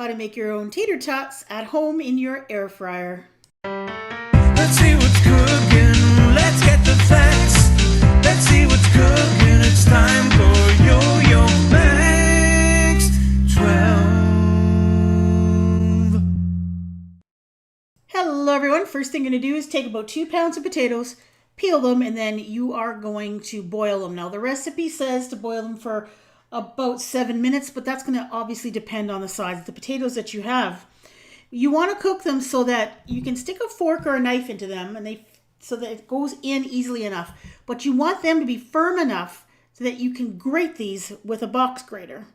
how to make your own tater tots at home in your air fryer. Let's see what's cooking. Let's get the facts. Let's see what's cooking. It's time for Yo-Yo Max 12. Hello everyone. First thing you're going to do is take about 2 pounds of potatoes, peel them, and then you are going to boil them. Now the recipe says to boil them for about 7 minutes, but that's going to obviously depend on the size of the potatoes that you have. You want to cook them so that you can stick a fork or a knife into them and so that it goes in easily enough. But you want them to be firm enough so that you can grate these with a box grater.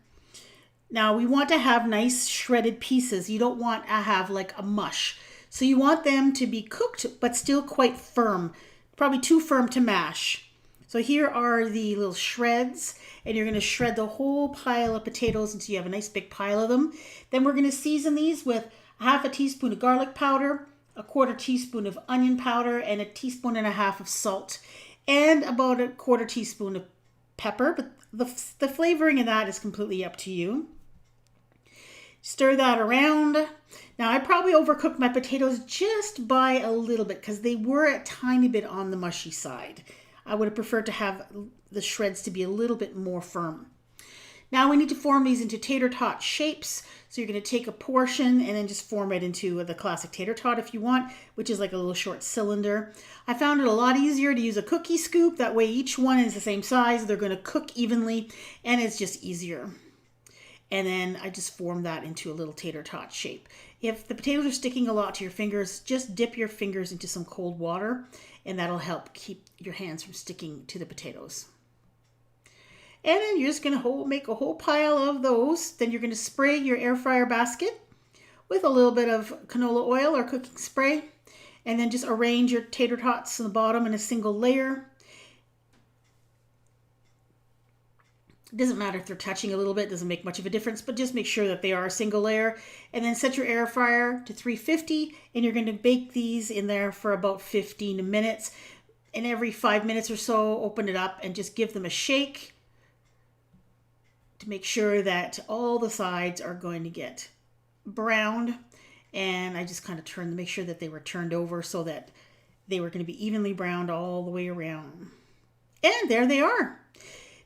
Now we want to have nice shredded pieces. You don't want to have like a mush. So you want them to be cooked but still quite firm, probably too firm to mash. So here are the little shreds, and you're going to shred the whole pile of potatoes until you have a nice big pile of them. Then we're going to season these with half a teaspoon of garlic powder, a quarter teaspoon of onion powder, and a teaspoon and a half of salt, and about a quarter teaspoon of pepper. But the flavoring of that is completely up to you. Stir that around. Now I probably overcooked my potatoes just by a little bit because they were a tiny bit on the mushy side. I would have preferred to have the shreds to be a little bit more firm. Now we need to form these into tater tot shapes. So you're going to take a portion and then just form it into the classic tater tot if you want, which is like a little short cylinder. I found it a lot easier to use a cookie scoop. That way each one is the same size. They're going to cook evenly and it's just easier. And then I just form that into a little tater tot shape. If the potatoes are sticking a lot to your fingers, just dip your fingers into some cold water and that'll help keep your hands from sticking to the potatoes. And then you're just going to make a whole pile of those. Then you're going to spray your air fryer basket with a little bit of canola oil or cooking spray. And then just arrange your tater tots on the bottom in a single layer. It doesn't matter if they're touching a little bit, it doesn't make much of a difference, but just make sure that they are a single layer. And then set your air fryer to 350 and you're going to bake these in there for about 15 minutes. And every 5 minutes or so, open it up and just give them a shake to make sure that all the sides are going to get browned. And I just kind of turned to make sure that they were turned over so that they were going to be evenly browned all the way around. And there they are.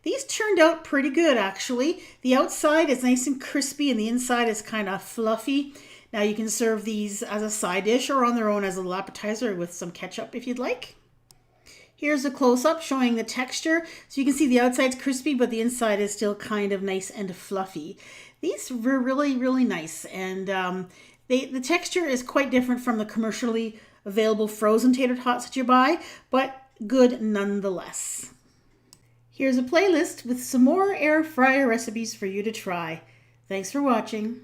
These turned out pretty good, actually. The outside is nice and crispy and the inside is kind of fluffy. Now you can serve these as a side dish or on their own as a little appetizer with some ketchup if you'd like. Here's a close-up showing the texture. So you can see the outside's crispy, but the inside is still kind of nice and fluffy. These were really, really nice. And the texture is quite different from the commercially available frozen tater tots that you buy, but good nonetheless. Here's a playlist with some more air fryer recipes for you to try. Thanks for watching.